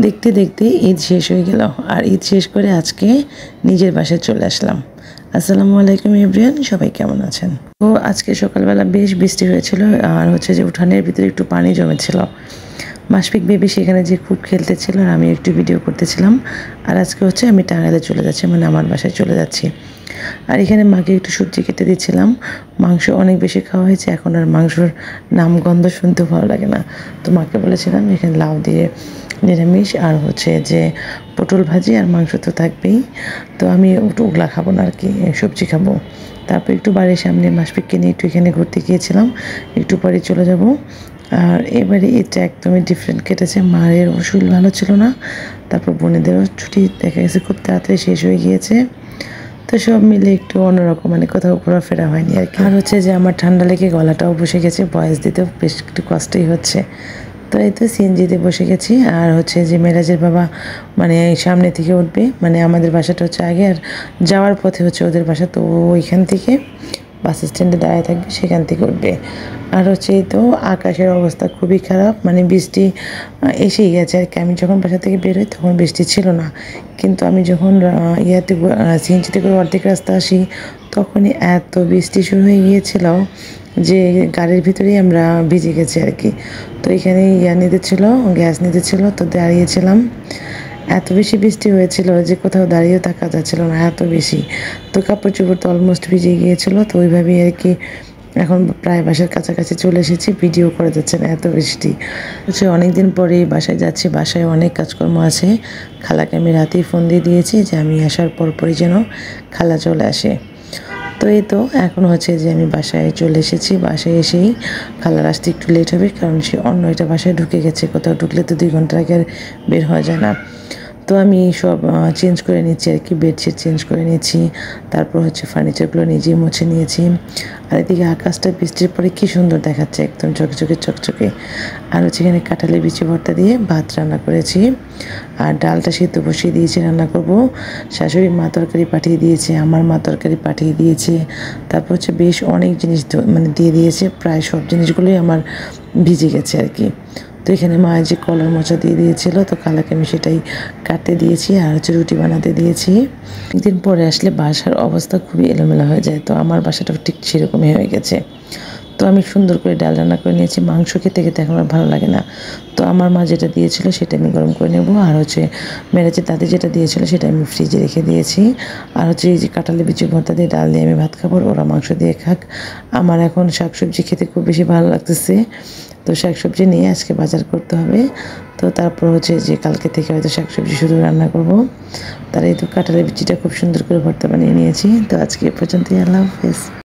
দেখতে দেখতে ঈদ শেষ হয়ে গেল আর ঈদ শেষ করে আজকে নিজের বাসায় চলে আসলাম। আসসালামু আলাইকুম এভরিওয়ান, সবাই কেমন আছেন? তো আজকে সকালবেলা বেশ বৃষ্টি হয়েছিল আর হচ্ছে যে উঠানের ভিতরে একটু পানি জমেছিল। মাশফিক বেবি সেখানে যে খুব খেলতেছিল আর আমি একটু ভিডিও করতেছিলাম। আর আজকে হচ্ছে আমি টাঙ্গাইলে চলে যাচ্ছি, মানে আমার বাসায় চলে যাচ্ছি। আর এখানে মাকে একটু সবজি কেটে দিচ্ছিলাম। মাংস অনেক বেশি খাওয়া হয়েছে, এখন আর মাংসর নাম গন্ধ শুনতেও ভালো লাগে না। তো মাকে বলেছিলাম এখানে লাউ দিয়ে নিরামিষ আর হচ্ছে যে পটল ভাজি আর মাংস তো থাকবেই। তো আমি ওগুলা খাবো না আর কি, সবজি খাবো। তারপর একটু বাড়ির সামনে মাশফিককে নিয়ে একটু এখানে ঘুরতে গিয়েছিলাম, একটু পরে চলে যাব। আর এবারে এটা একদমই ডিফারেন্ট কেটেছে। মায়ের শরীর ভালো ছিল না, তারপর বোনেদেরও ছুটি দেখা গেছে খুব তাড়াতাড়ি শেষ হয়ে গিয়েছে। তো সব মিলে একটু অন্যরকম, মানে কোথাও ঘোরাফেরা হয়নি আর কি। আর হচ্ছে যে আমার ঠান্ডা লেগে গলাটাও বসে গেছে, ভয়েস দিতেও বেশ একটু কষ্টই হচ্ছে। তো এই তো সিএনজিতে বসে গেছি। আর হচ্ছে যে মেরাজের বাবা মানে সামনে থেকে উঠবে, মানে আমাদের বাসাটা হচ্ছে আগে, আর যাওয়ার পথে হচ্ছে ওদের বাসা। তো ওইখান থেকে বাস স্ট্যান্ডে দাঁড়িয়ে থাকবে, সেখান থেকে উঠবে। আর হচ্ছে তো আকাশের অবস্থা খুবই খারাপ, মানে বৃষ্টি এসেই গেছে আর কি। আমি যখন বাসা থেকে বের হই তখন বৃষ্টি ছিল না, কিন্তু আমি যখন সিএনজিতে করে অর্ধেক রাস্তা আসি তখনই এত বৃষ্টি শুরু হয়ে গিয়েছিল যে গাড়ির ভিতরেই আমরা ভিজে গেছি আর কি। তো এখানে নিতে ছিল, গ্যাস নিতে ছিল, তো দাঁড়িয়েছিলাম। এত বেশি বৃষ্টি হয়েছিল যে কোথাও দাঁড়িয়েও থাকা যাচ্ছিল না, এত বেশি। তো কাপড় চোপড় তো অলমোস্ট ভিজে গিয়েছিলো, তো ওইভাবেই আর কি। এখন প্রায় বাসার কাছাকাছি চলে এসেছি, ভিডিও করা যাচ্ছে না, এত বৃষ্টি হচ্ছে। অনেকদিন পরেই বাসায় যাচ্ছি, বাসায় অনেক কাজকর্ম আছে। খালাকে আমি রাতেই ফোন দিয়ে দিয়েছি যে আমি আসার পরপরই যেন খালা চলে আসে। তো এই তো এখন হচ্ছে যে আমি বাসায় চলে এসেছি। বাসায় এসেই খালার আসতে একটু লেট হবে, কারণ সে অন্য একটা বাসায় ঢুকে গেছে। কোথাও ঢুকলে তো 2 ঘন্টা আগে আর বের হওয়া যায় না। তো আমি সব চেঞ্জ করে নিচ্ছি আর কি, বেডশিট চেঞ্জ করে নিচ্ছি। তারপর হচ্ছে ফার্নিচারগুলো নিজেই মুছে নিয়েছি। আর এদিকে আকাশটা বৃষ্টির পরে কী সুন্দর দেখাচ্ছে, একদম চকচকে চকচকে। আর হচ্ছে এখানে কাঁঠালের বিচি ভর্তা দিয়ে ভাত রান্না করেছি, আর ডালটা সিদ্ধ বসিয়ে দিয়েছি, রান্না করব। শাশুড়ি মা তরকারি পাঠিয়ে দিয়েছে, আমার মা তরকারি পাঠিয়ে দিয়েছে। তারপর হচ্ছে বেশ অনেক জিনিস মানে দিয়ে দিয়েছে, প্রায় সব জিনিসগুলোই আমার ভিজে গেছে আর কি। তো এখানে মা যে কলার মোচা দিয়ে দিয়েছিল, তো খালাকে আমি সেটাই কাটতে দিয়েছি আর হচ্ছে রুটি বানাতে দিয়েছি। একদিন পরে আসলে বাসার অবস্থা খুবই এলোমেলো হয়ে যায়, তো আমার বাসাটাও ঠিক সেরকমই হয়ে গেছে। তো আমি সুন্দর করে ডাল রান্না করে নিয়েছি। মাংস খেতে খেতে এখন আর ভালো লাগে না, তো আমার মা যেটা দিয়েছিল সেটা আমি গরম করে নেব। আর হচ্ছে মেরেজের দাদি যেটা দিয়েছিল সেটা আমি ফ্রিজে রেখে দিয়েছি। আর হচ্ছে এই যে কাঁঠালের বিচি ভর্তা দিয়ে ডাল দিয়ে আমি ভাত খাবো, ওরা মাংস দিয়ে খাক। আমার এখন শাকসবজি খেতে খুব বেশি ভালো লাগতেছে, তো শাকসবজি নিয়ে আজকে বাজার করতে হবে। তো তারপর হচ্ছে যে কালকে থেকে হয়তো শাকসবজি শুধু রান্না করব। তার এই তো কাঁঠালের বিচিটা খুব সুন্দর করে ভর্তা বানিয়ে নিয়েছি। তো আজকে এ পর্যন্তই, আল্লাহ হাফেজ।